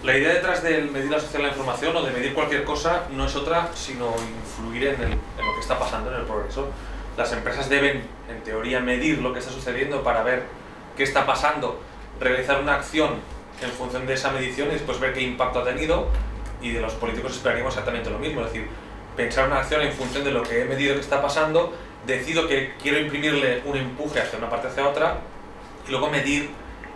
La idea detrás de medir la sociedad de la información o de medir cualquier cosa no es otra sino influir en lo que está pasando, en el progreso. Las empresas deben, en teoría, medir lo que está sucediendo para ver qué está pasando, realizar una acción en función de esa medición y después ver qué impacto ha tenido, y de los políticos esperaríamos exactamente lo mismo, es decir, pensar una acción en función de lo que he medido que está pasando, decido que quiero imprimirle un empuje hacia una parte hacia otra y luego medir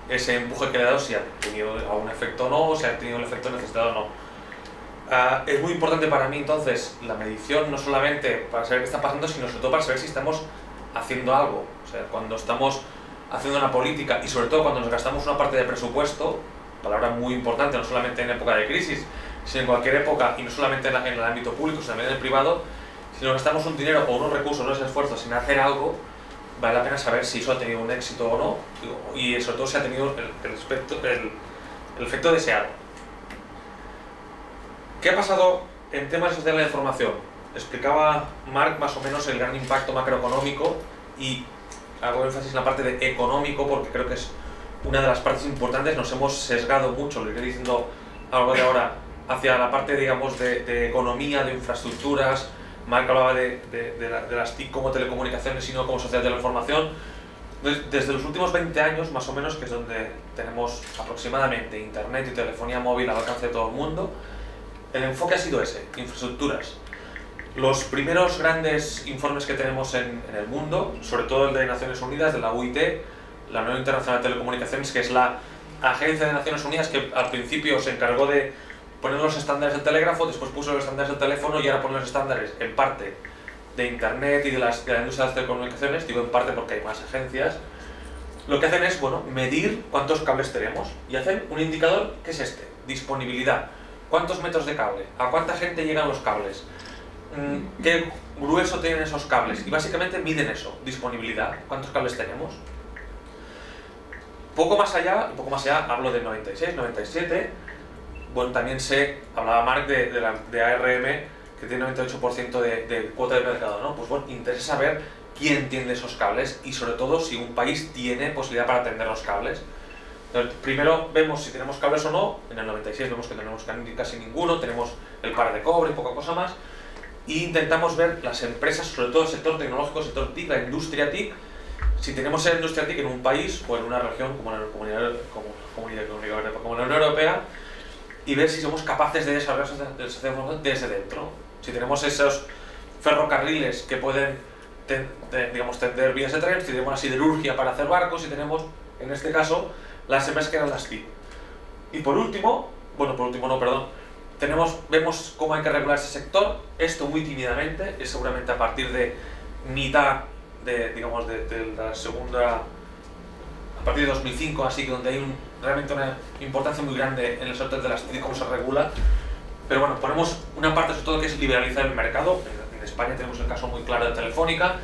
ese empuje que le he dado, si ha tenido algún efecto o no, si ha tenido el efecto necesitado o no. Es muy importante para mí entonces la medición, no solamente para saber qué está pasando, sino sobre todo para saber si estamos haciendo algo. O sea, cuando estamos haciendo una política y sobre todo cuando nos gastamos una parte de presupuesto, palabra muy importante, no solamente en época de crisis, sino en cualquier época, y no solamente en el ámbito público, sino también en el privado, si nos gastamos un dinero o unos recursos, unos esfuerzos sin hacer algo, vale la pena saber si eso ha tenido un éxito o no, y sobre todo si ha tenido el efecto deseado. ¿Qué ha pasado en temas de sociedad de la información? Explicaba Marc más o menos el gran impacto macroeconómico, y hago énfasis en la parte de económico porque creo que es una de las partes importantes. Nos hemos sesgado mucho, lo iré diciendo algo de ahora, hacia la parte, digamos, de economía, de infraestructuras. Marc hablaba de las TIC como telecomunicaciones y no como sociedad de la información. Desde los últimos 20 años, más o menos, que es donde tenemos aproximadamente internet y telefonía móvil al alcance de todo el mundo, el enfoque ha sido ese, infraestructuras. Los primeros grandes informes que tenemos en el mundo, sobre todo el de Naciones Unidas, de la UIT, la Unión Internacional de Telecomunicaciones, que es la agencia de Naciones Unidas que al principio se encargó de poner los estándares del telégrafo, después puso los estándares del teléfono y ahora pone los estándares en parte de Internet y de la industria de las telecomunicaciones. Digo en parte porque hay más agencias. Lo que hacen es, bueno, medir cuántos cables tenemos y hacen un indicador que es este, disponibilidad. ¿Cuántos metros de cable? ¿A cuánta gente llegan los cables? ¿Qué grueso tienen esos cables? Y básicamente miden eso, disponibilidad, cuántos cables tenemos. Poco más allá, hablo del 96, 97, bueno, también hablaba Marc de ARM, que tiene 98% de cuota de mercado, ¿no? Pues bueno, interesa saber quién tiene esos cables y sobre todo si un país tiene posibilidad para tender los cables. Entonces, primero vemos si tenemos cables o no. En el 96 vemos que tenemos casi ninguno, tenemos el par de cobre y poca cosa más, y intentamos ver las empresas, sobre todo el sector tecnológico, el sector TIC, la industria TIC, si tenemos esa industria TIC en un país o en una región como la Unión Europea, y ver si somos capaces de desarrollar desde dentro. Si tenemos esos ferrocarriles que pueden digamos, tender vías de tren, si tenemos la siderurgia para hacer barcos, si tenemos, en este caso, las empresas que eran las TIC. Y por último, vemos cómo hay que regular ese sector, esto muy tímidamente, es seguramente a partir de mitad de la segunda, a partir de 2005, así que donde hay realmente una importancia muy grande en el sector de las TIC, cómo se regula. Pero bueno, ponemos una parte sobre todo que es liberalizar el mercado. En España tenemos el caso muy claro de Telefónica,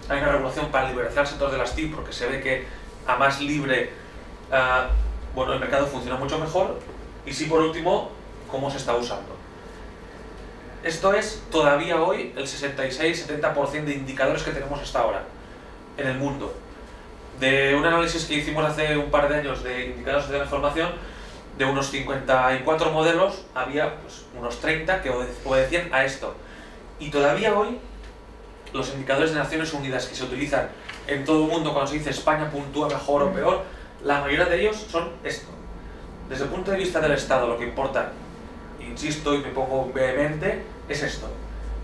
hay una regulación para liberalizar el sector de las TIC porque se ve que a más libre, bueno, el mercado funciona mucho mejor. Y sí, por último, cómo se está usando. Esto es todavía hoy el 66-70% de indicadores que tenemos hasta ahora en el mundo. De un análisis que hicimos hace un par de años de indicadores de la información, de unos 54 modelos, había pues, unos 30 que obedecían a esto. Y todavía hoy, los indicadores de Naciones Unidas que se utilizan en todo el mundo cuando se dice España puntúa mejor o peor, la mayoría de ellos son esto. Desde el punto de vista del Estado, lo que importa, insisto y me pongo vehemente, es esto.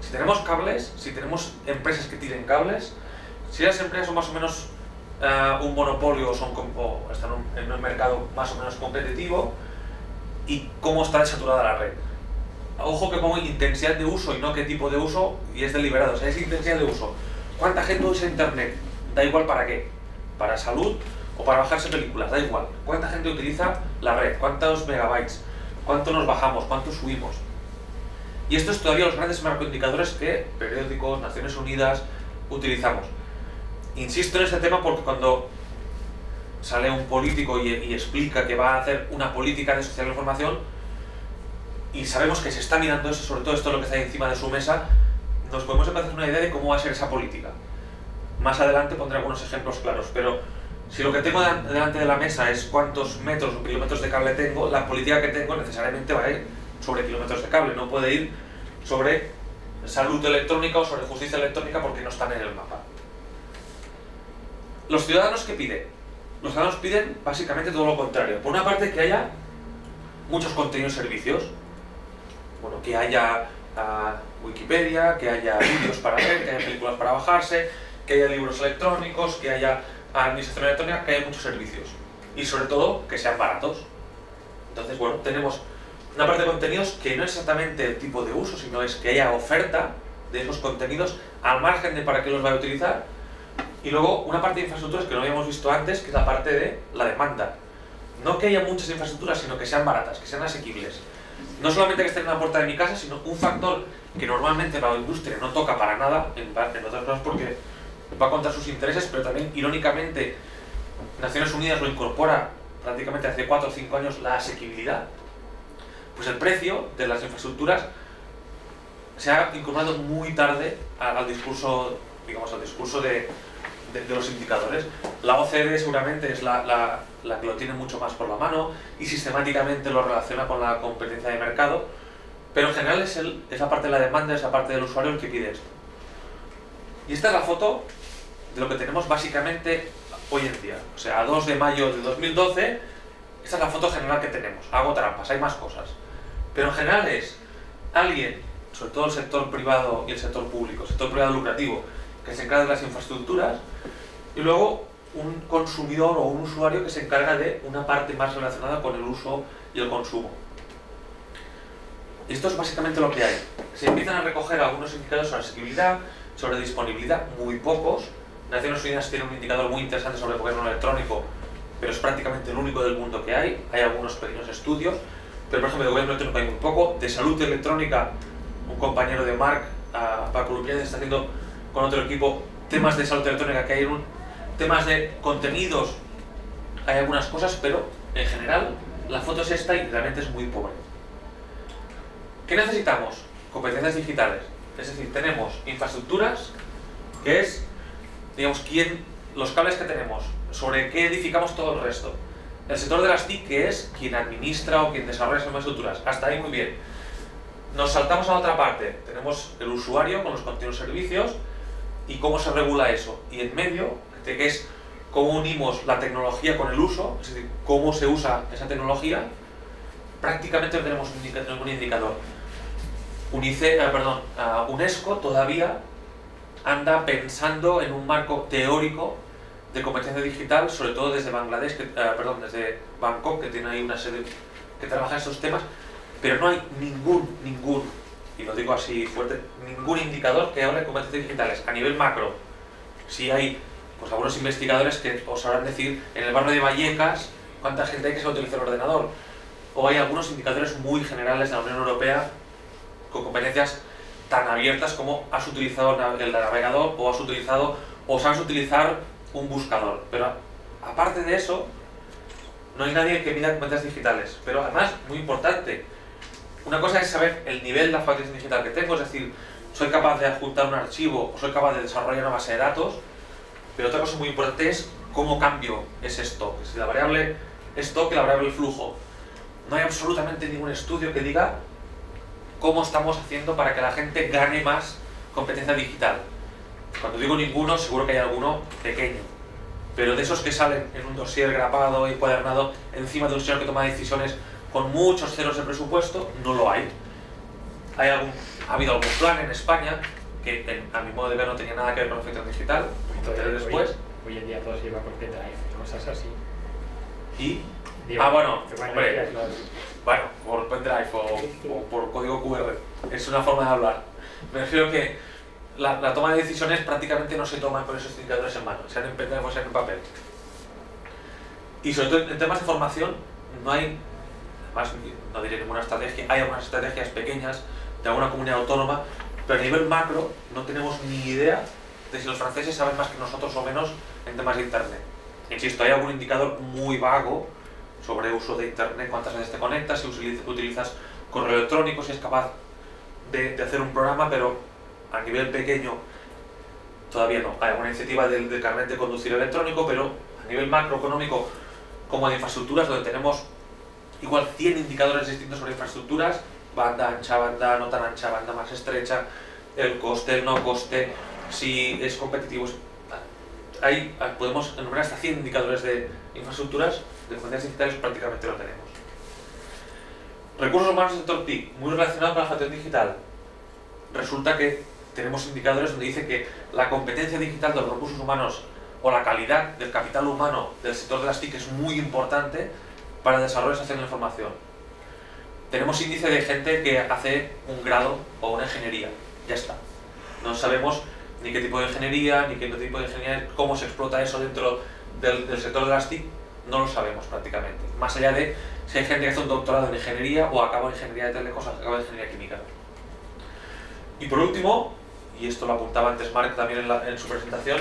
Si tenemos cables, si tenemos empresas que tiren cables, si las empresas son más o menos un monopolio o están en un mercado más o menos competitivo, y cómo está saturada la red. Ojo que pongo intensidad de uso y no qué tipo de uso, y es deliberado, o sea, es intensidad de uso. ¿Cuánta gente usa Internet? Da igual para qué, para salud o para bajarse películas, da igual. ¿Cuánta gente utiliza la red? ¿Cuántos megabytes? ¿Cuánto nos bajamos? ¿Cuánto subimos? Y estos es todavía los grandes macroindicadores que periódicos, Naciones Unidas, utilizamos. Insisto en este tema porque cuando sale un político y explica que va a hacer una política de sociedad de la información y sabemos que se está mirando eso, sobre todo esto es lo que está encima de su mesa, nos podemos empezar a hacer una idea de cómo va a ser esa política. Más adelante pondré algunos ejemplos claros, pero Si lo que tengo delante de la mesa es cuántos metros o kilómetros de cable tengo, la política que tengo necesariamente va a ir sobre kilómetros de cable, no puede ir sobre salud electrónica o sobre justicia electrónica porque no están en el mapa. ¿Los ciudadanos qué piden? Los ciudadanos piden básicamente todo lo contrario. Por una parte, que haya muchos contenidos y servicios. Bueno, que haya Wikipedia, que haya vídeos para ver, que haya películas para bajarse, que haya libros electrónicos, que haya administración electrónica, que haya muchos servicios. Y sobre todo, que sean baratos. Entonces, bueno, tenemos una parte de contenidos que no es exactamente el tipo de uso, sino es que haya oferta de esos contenidos al margen de para qué los vaya a utilizar. Y luego una parte de infraestructuras que no habíamos visto antes, que es la parte de la demanda. No que haya muchas infraestructuras, sino que sean baratas, que sean asequibles. No solamente que estén en la puerta de mi casa, sino un factor que normalmente la industria no toca para nada, en otras cosas porque va contra sus intereses, pero también, irónicamente, Naciones Unidas lo incorpora prácticamente hace 4 o 5 años, la asequibilidad. Pues el precio de las infraestructuras se ha incorporado muy tarde al discurso, digamos, al discurso de los indicadores. La OCDE seguramente es la que lo tiene mucho más por la mano y sistemáticamente lo relaciona con la competencia de mercado, pero en general es la parte de la demanda, es la parte del usuario el que pide esto. Y esta es la foto de lo que tenemos básicamente hoy en día. O sea, a 2 de mayo de 2012, esta es la foto general que tenemos. Hago trampas, hay más cosas. Pero en general es alguien, sobre todo el sector privado y el sector público, el sector privado lucrativo, que se encarga de las infraestructuras, y luego un consumidor o un usuario que se encarga de una parte más relacionada con el uso y el consumo. Esto es básicamente lo que hay. Se empiezan a recoger algunos indicadores sobre asequibilidad, sobre disponibilidad, muy pocos. Naciones Unidas tiene un indicador muy interesante sobre el gobierno electrónico, pero es prácticamente el único del mundo que hay. Hay algunos pequeños estudios, pero por ejemplo de gobierno electrónico hay muy poco. De salud electrónica, un compañero de Marc, Paco Lupiáñez, está haciendo con otro equipo temas de salud electrónica, que hay temas de contenidos, hay algunas cosas, pero en general la foto es esta y realmente es muy pobre. ¿Qué necesitamos? Competencias digitales. Es decir, tenemos infraestructuras, que es, digamos, los cables que tenemos, sobre qué edificamos todo el resto. El sector de las TIC, que es quien administra o quien desarrolla esas infraestructuras. Hasta ahí muy bien. Nos saltamos a la otra parte. Tenemos el usuario con los continuos servicios y cómo se regula eso. Y en medio, que es cómo unimos la tecnología con el uso, es decir, cómo se usa esa tecnología. Prácticamente no tenemos ningún indicador. UNESCO todavía anda pensando en un marco teórico de competencia digital, sobre todo desde Bangladesh, desde Bangkok, que tiene ahí una sede que trabaja estos temas, pero no hay ningún, y lo digo así fuerte, ningún indicador que hable de competencias digitales a nivel macro. Si hay pues algunos investigadores que os sabrán decir en el barrio de Vallecas cuánta gente hay que sabe utilizar el ordenador, o hay algunos indicadores muy generales de la Unión Europea con competencias tan abiertas como has utilizado el navegador o sabes utilizar un buscador. Pero aparte de eso, no hay nadie que mida competencias digitales. Pero además, muy importante, una cosa es saber el nivel de alfabetización digital que tengo, es decir, soy capaz de adjuntar un archivo o soy capaz de desarrollar una base de datos, pero otra cosa muy importante es cómo cambio ese stock. Si la variable stock y la variable flujo. No hay absolutamente ningún estudio que diga cómo estamos haciendo para que la gente gane más competencia digital. Cuando digo ninguno, seguro que hay alguno pequeño. Pero de esos que salen en un dossier grapado y cuadernado encima de un señor que toma decisiones con muchos ceros de presupuesto, no lo hay. Ha habido algún plan en España que a mi modo de ver no tenía nada que ver con la competencia digital, después. Hoy en día todo se lleva por pendrive, cosas así. Y Digo, hombre, bueno, por pendrive o por código QR, es una forma de hablar. Me refiero que la toma de decisiones prácticamente no se toma con esos indicadores en mano, sean en pendrive o sean en papel. Y sobre todo en temas de formación no hay, además no diré ninguna estrategia, hay algunas estrategias pequeñas de alguna comunidad autónoma, pero a nivel macro no tenemos ni idea de si los franceses saben más que nosotros o menos en temas de internet. Insisto, hay algún indicador muy vago sobre uso de internet, cuántas veces te conectas, si utilizas correo electrónico, si es capaz de hacer un programa, pero a nivel pequeño todavía no. Hay alguna iniciativa del carnet de conducir electrónico, pero a nivel macroeconómico como de infraestructuras, donde tenemos igual 100 indicadores distintos sobre infraestructuras, banda ancha, banda no tan ancha, banda más estrecha, el coste, el no coste, si es competitivo. Ahí podemos enumerar hasta 100 indicadores de infraestructuras, de competencias digitales prácticamente lo tenemos. Recursos humanos del sector TIC, muy relacionado con la facturación digital. Resulta que tenemos indicadores donde dice que la competencia digital de los recursos humanos o la calidad del capital humano del sector de las TIC es muy importante para el desarrollo y social de la información. Tenemos índice de gente que hace un grado o una ingeniería, ya está. No sabemos ni qué tipo de ingeniería, ni qué tipo de ingeniería, cómo se explota eso dentro del sector de las TIC, no lo sabemos prácticamente. Más allá de si hay gente que hace un doctorado en ingeniería o acaba en ingeniería de telecosas, acaba en ingeniería química. Y por último, y esto lo apuntaba antes Marc también en su presentación,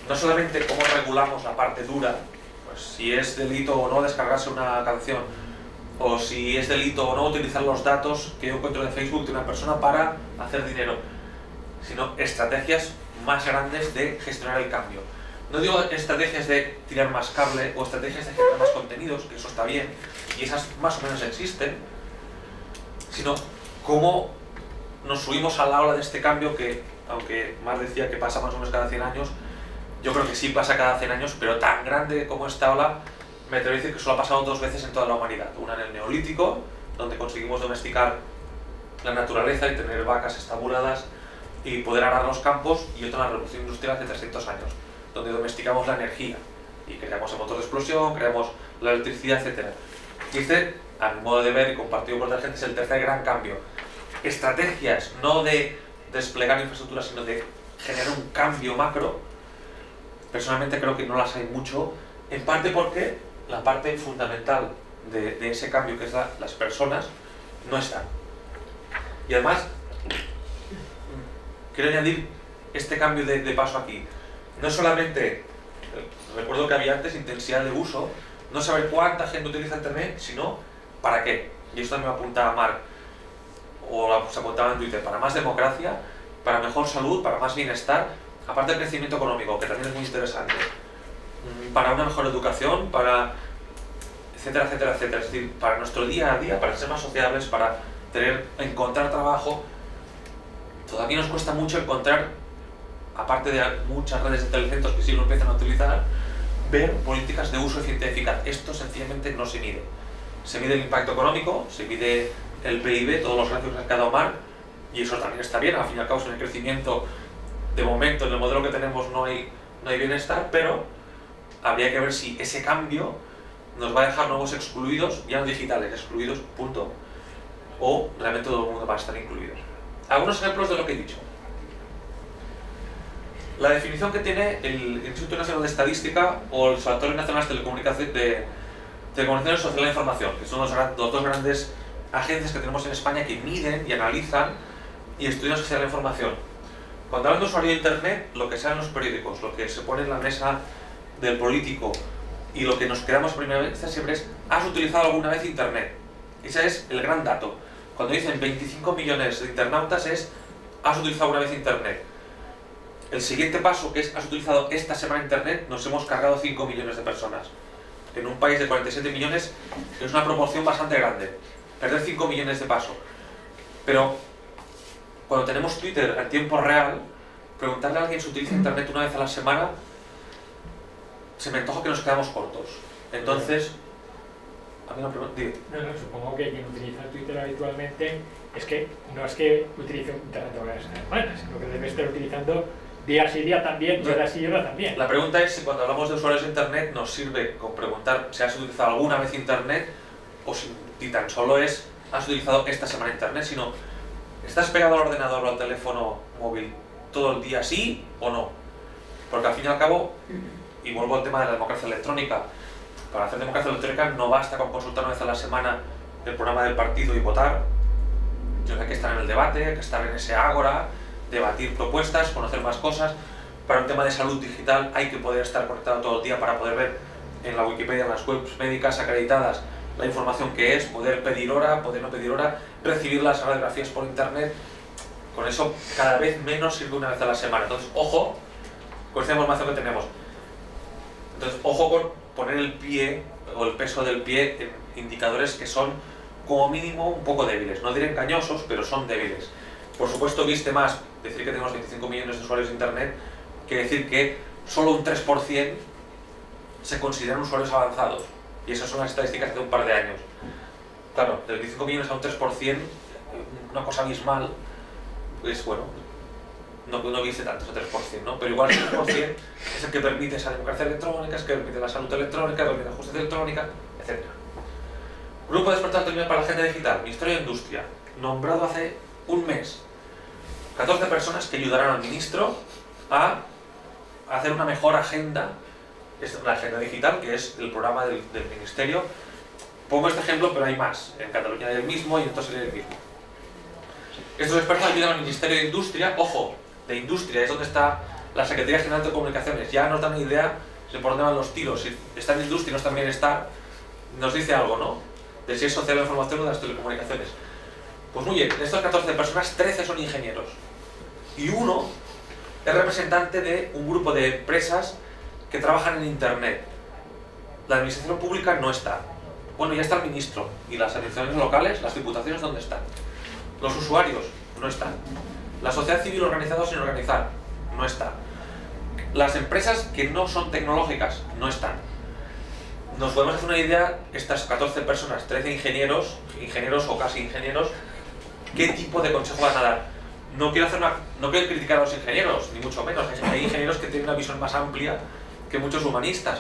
no solamente cómo regulamos la parte dura, pues si es delito o no descargarse una canción, o si es delito o no utilizar los datos que yo encuentro de Facebook de una persona para hacer dinero, sino estrategias más grandes de gestionar el cambio. No digo estrategias de tirar más cable o estrategias de generar más contenidos, que eso está bien, y esas más o menos existen, sino cómo nos subimos a la ola de este cambio que, aunque Marc decía que pasa más o menos cada 100 años, yo creo que sí pasa cada 100 años, pero tan grande como esta ola, me atrevo a decir que solo ha pasado 2 veces en toda la humanidad. Una en el Neolítico, donde conseguimos domesticar la naturaleza y tener vacas estabuladas y poder arar los campos, y otra en la Revolución Industrial hace 300 años, donde domesticamos la energía y creamos el motor de explosión, creamos la electricidad, etc. Y este, a mi modo de ver y compartido por otra gente, es el tercer gran cambio. Estrategias no de desplegar infraestructuras, sino de generar un cambio macro. Personalmente creo que no las hay mucho, en parte porque la parte fundamental de ese cambio, que es las personas, no están. Y además, quiero añadir este cambio de paso aquí. No solamente, recuerdo que había antes intensidad de uso, no saber cuánta gente utiliza Internet, sino para qué. Y esto me apunta a Marc, o se apuntaba en Twitter, para más democracia, para mejor salud, para más bienestar, aparte del crecimiento económico, que también es muy interesante, para una mejor educación, para etcétera, etcétera, etcétera. Es decir, para nuestro día a día, para ser más sociables, para encontrar trabajo. Todavía nos cuesta mucho encontrar, aparte de muchas redes de telecentros que sí lo empiezan a utilizar, ver políticas de uso eficiente y eficaz. Esto sencillamente no se mide. Se mide el impacto económico, se mide el PIB, todos los gráficos que ha dado Marc, y eso también está bien. Al fin y al cabo, en el crecimiento, de momento, en el modelo que tenemos no hay bienestar, pero habría que ver si ese cambio nos va a dejar nuevos excluidos, ya no digitales, excluidos, punto, o realmente todo el mundo va a estar incluidos. Algunos ejemplos de lo que he dicho. La definición que tiene el Instituto Nacional de Estadística o el Observatorio Nacional de Telecomunicaciones Social e Información, que son los dos grandes agencias que tenemos en España que miden y analizan y estudian social e información. Cuando hablan de usuario de Internet, lo que sale en los periódicos, lo que se pone en la mesa del político y lo que nos quedamos a primera vez siempre es: ¿has utilizado alguna vez Internet? Ese es el gran dato. Cuando dicen 25 millones de internautas es: ¿has utilizado alguna vez Internet? El siguiente paso, que es: ¿has utilizado esta semana Internet? Nos hemos cargado 5 millones de personas. En un país de 47 millones es una proporción bastante grande. Perder 5 millones de paso. Pero cuando tenemos Twitter en tiempo real, preguntarle a alguien si utiliza Internet una vez a la semana, se me antoja que nos quedamos cortos. Entonces, a mí me pregunta, no, supongo que quien utiliza Twitter habitualmente no es que utilice Internet todas las semanas, sino que debe estar utilizando día sí día también, y hora sí hora también. La pregunta es si cuando hablamos de usuarios de Internet nos sirve con preguntar si has utilizado alguna vez Internet, o si tan solo es: ¿has utilizado esta semana Internet? Sino, ¿estás pegado al ordenador o al teléfono móvil todo el día, sí o no? Porque al fin y al cabo, y vuelvo al tema de la democracia electrónica, para hacer democracia electrónica no basta con consultar una vez a la semana el programa del partido y votar, sino que hay que estar en el debate, hay que estar en ese ágora, debatir propuestas, conocer más cosas. Para un tema de salud digital hay que poder estar conectado todo el día para poder ver en la Wikipedia, en las webs médicas acreditadas, la información que es, poder pedir hora, poder no pedir hora, recibir las radiografías por Internet. Con eso cada vez menos sirve una vez a la semana. Entonces, ojo con esta información que tenemos. Entonces, ojo con poner el pie o el peso del pie en indicadores que son como mínimo un poco débiles. No diré engañosos, pero son débiles. Por supuesto, viste más decir que tenemos 25 millones de usuarios de Internet que decir que solo un 3% se consideran usuarios avanzados. Y esas son las estadísticas de un par de años. Claro, de 25 millones a un 3%, una cosa abismal, pues bueno, no viste tanto ese 3%, ¿no? Pero igual ese 3% es el que permite esa democracia electrónica, es el que permite la salud electrónica, permite la justicia electrónica, etc. Grupo de expertos para la agenda digital, Ministerio de Industria, nombrado hace un mes. 14 personas que ayudarán al ministro a hacer una mejor agenda, es la agenda digital, que es el programa del ministerio. Pongo este ejemplo, pero hay más. En Cataluña hay el mismo y en otros hay el mismo. Estos expertos ayudan al Ministerio de Industria. Ojo, de Industria es donde está la Secretaría General de Comunicaciones. Ya nos dan una idea de por dónde van los tiros. Si está en Industria y no está en Bienestar, nos dice algo, ¿no? De si es social la información o de las telecomunicaciones. Pues muy bien, de estas 14 personas, 13 son ingenieros. Y uno es representante de un grupo de empresas que trabajan en Internet. La administración pública no está. Bueno, ya está el ministro. ¿Y las administraciones locales, las diputaciones, dónde están? Los usuarios no están. La sociedad civil organizada sin organizar no está. Las empresas que no son tecnológicas no están. Nos podemos hacer una idea, estas 14 personas, 13 ingenieros o casi ingenieros, ¿qué tipo de consejo van a dar? No quiero criticar a los ingenieros, ni mucho menos. Hay ingenieros que tienen una visión más amplia que muchos humanistas.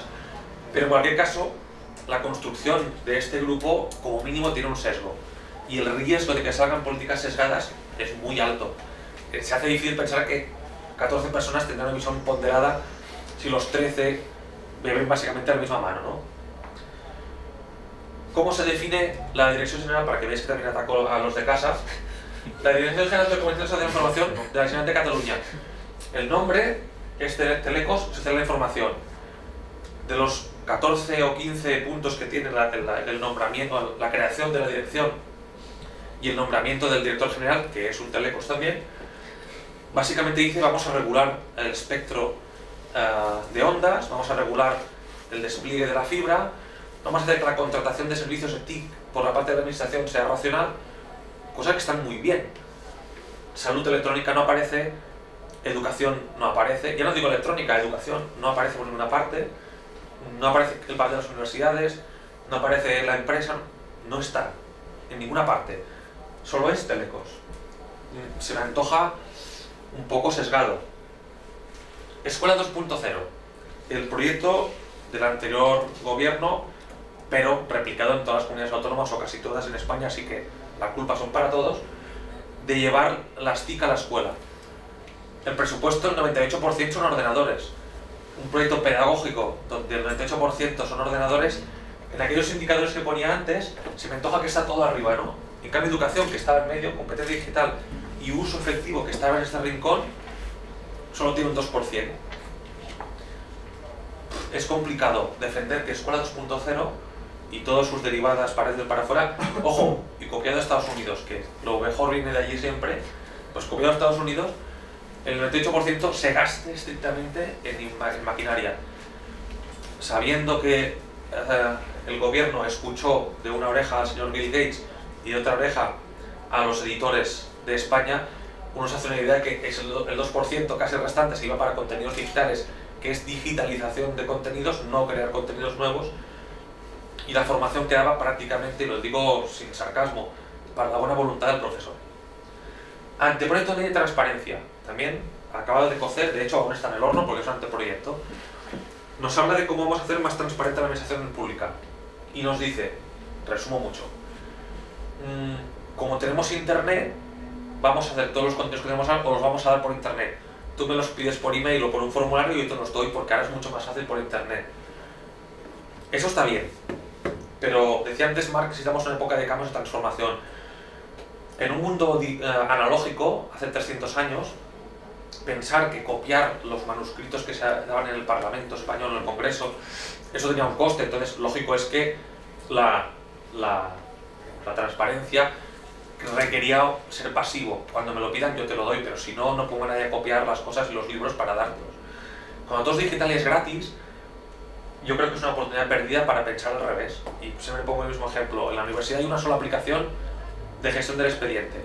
Pero en cualquier caso, la construcción de este grupo, como mínimo, tiene un sesgo. Y el riesgo de que salgan políticas sesgadas es muy alto. Se hace difícil pensar que 14 personas tendrán una visión ponderada si los 13 beben básicamente a la misma mano, ¿no? ¿Cómo se define la Dirección General? Para que veáis que también atacó a los de casa. La Dirección General de Comunicación y Sociedad de Información de la Generalitat de Cataluña. El nombre es Telecos, Sociedad de la Información. De los 14 o 15 puntos que tiene el nombramiento, la creación de la dirección y el nombramiento del director general, que es un Telecos también, básicamente dice: vamos a regular el espectro de ondas, vamos a regular el despliegue de la fibra, vamos a hacer que la contratación de servicios de TIC por la parte de la administración sea racional, cosas que están muy bien. Salud electrónica no aparece, educación no aparece, ya no digo electrónica, educación no aparece por ninguna parte, no aparece el papel de las universidades, no aparece la empresa, no está en ninguna parte, solo es Telecos. Se me antoja un poco sesgado. Escuela 2.0, el proyecto del anterior gobierno, pero replicado en todas las comunidades autónomas o casi todas en España, así que la culpa son para todos, de llevar las TIC a la escuela. El presupuesto, el 98% son ordenadores. Un proyecto pedagógico donde el 98% son ordenadores, en aquellos indicadores que ponía antes, se me antoja que está todo arriba, ¿no? En cambio, educación, que estaba en medio, competencia digital y uso efectivo, que estaba en este rincón, solo tiene un 2%. Es complicado defender que Escuela 2.0 y todas sus derivadas para dentro y para afuera, ojo, y copiado de Estados Unidos, que lo mejor viene de allí siempre, pues copiado de Estados Unidos, el 98% se gaste estrictamente en maquinaria, sabiendo que el gobierno escuchó de una oreja al señor Bill Gates y de otra oreja a los editores de España. Uno se hace una idea que es el 2% casi restante se iba para contenidos digitales, que es digitalización de contenidos, no crear contenidos nuevos, y la formación quedaba prácticamente, y lo digo sin sarcasmo, para la buena voluntad del profesor. Anteproyecto de ley de transparencia, también acabado de cocer, de hecho aún está en el horno porque es un anteproyecto. Nos habla de cómo vamos a hacer más transparente la administración pública y nos dice, resumo mucho, como tenemos internet, vamos a hacer todos los contenidos que tenemos o los vamos a dar por internet. Tú me los pides por email o por un formulario y yo te los doy porque ahora es mucho más fácil por internet. Eso está bien, pero decía antes Marx que necesitamos una época de cambios de transformación. En un mundo analógico, hace 300 años, pensar que copiar los manuscritos que se daban en el Parlamento español, en el Congreso, eso tenía un coste. Entonces lógico es que la transparencia requería ser pasivo. Cuando me lo pidan yo te lo doy, pero si no, no pongo a nadie a copiar las cosas y los libros para dártelos. Cuando todo es digital y es gratis, yo creo que es una oportunidad perdida para pensar al revés. Y siempre pongo el mismo ejemplo. En la universidad hay una sola aplicación de gestión del expediente.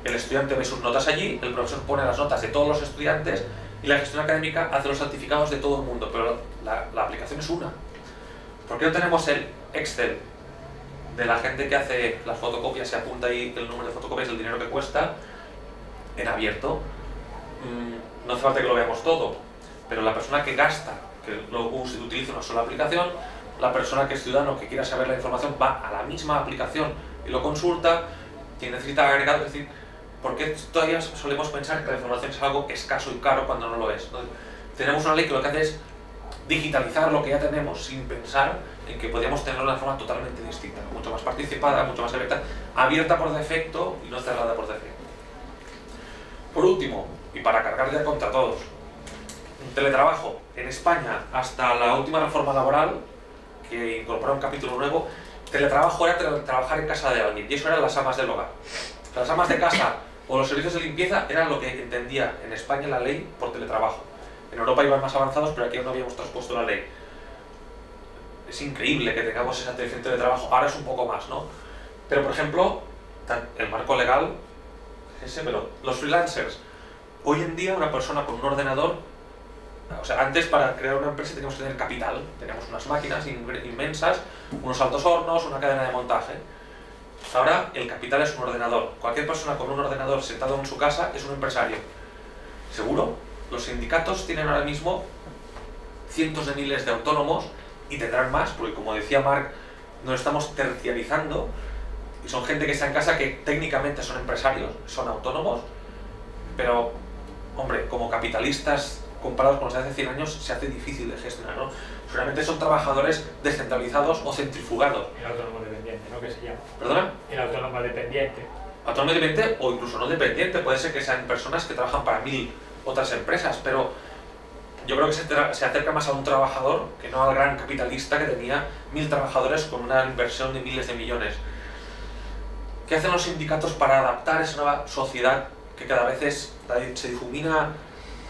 El estudiante ve sus notas allí, el profesor pone las notas de todos los estudiantes y la gestión académica hace los certificados de todo el mundo, pero la aplicación es una. ¿Por qué no tenemos el Excel de la gente que hace las fotocopias, se apunta ahí el número de fotocopias, el dinero que cuesta, en abierto? No hace falta que lo veamos todo, pero la persona que gasta, que lo utiliza una sola aplicación, la persona que es ciudadano, que quiera saber la información, va a la misma aplicación y lo consulta. Quien necesita agregado, es decir, ¿por qué todavía solemos pensar que la información es algo escaso y caro cuando no lo es? Entonces, tenemos una ley que lo que hace es digitalizar lo que ya tenemos sin pensar en que podríamos tenerlo de una forma totalmente distinta, mucho más participada, mucho más abierta por defecto y no cerrada por defecto. Por último, y para cargar ya contra todos, teletrabajo. En España, hasta la última reforma laboral, que incorpora un capítulo nuevo, teletrabajo era trabajar en casa de alguien, y eso eran las amas del hogar. Las amas de casa o los servicios de limpieza eran lo que entendía en España la ley por teletrabajo. En Europa iban más avanzados, pero aquí aún no habíamos traspuesto la ley. Es increíble que tengamos esa definición de teletrabajo, ahora es un poco más, ¿no? Pero, por ejemplo, el marco legal es ese, pero los freelancers. Hoy en día una persona con un ordenador, o sea, antes para crear una empresa teníamos que tener capital, teníamos unas máquinas inmensas, unos altos hornos, una cadena de montaje. Ahora el capital es un ordenador. Cualquier persona con un ordenador sentado en su casa es un empresario. ¿Seguro? Los sindicatos tienen ahora mismo cientos de miles de autónomos y tendrán más, porque como decía Marc, nos estamos terciarizando y son gente que está en casa que técnicamente son empresarios, son autónomos, pero, hombre, como capitalistas comparados con los de hace 100 años se hace difícil de gestionar, ¿no? Solamente son trabajadores descentralizados o centrifugados. El autónomo dependiente, ¿no? ¿Qué se llama? ¿Perdona? El autónomo dependiente. Autónomo dependiente o incluso no dependiente, puede ser que sean personas que trabajan para 1000 otras empresas, pero yo creo que se acerca más a un trabajador que no al gran capitalista que tenía 1000 trabajadores con una inversión de miles de millones. ¿Qué hacen los sindicatos para adaptar esa nueva sociedad que cada vez se difumina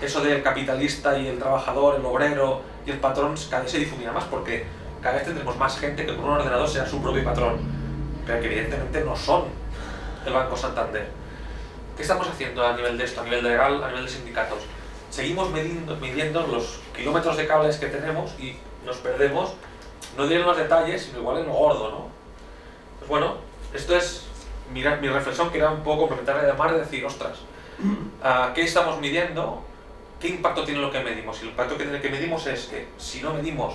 eso del capitalista y el trabajador, el obrero y el patrón? Cada vez se difumina más porque cada vez tendremos más gente que con un ordenador sea su propio patrón, pero que evidentemente no son el Banco Santander. ¿Qué estamos haciendo a nivel de esto, a nivel legal, a nivel de sindicatos? Seguimos midiendo los kilómetros de cables que tenemos y nos perdemos, no diré en los detalles, sino igual en lo gordo, ¿no? Pues bueno, esto es mi reflexión, que era un poco complementaria de Mar, de decir, ostras, ¿qué estamos midiendo? ¿Qué impacto tiene lo que medimos? Y el impacto que medimos es que si no medimos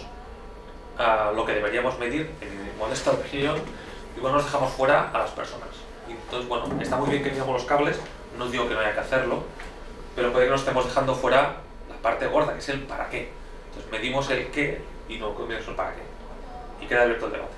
lo que deberíamos medir, en mi modesta opinión, igual nos dejamos fuera a las personas. Y entonces, bueno, está muy bien que midamos los cables, no digo que no haya que hacerlo, pero puede que nos estemos dejando fuera la parte gorda, que es el para qué. Entonces medimos el qué y no medimos el para qué. Y queda abierto el debate.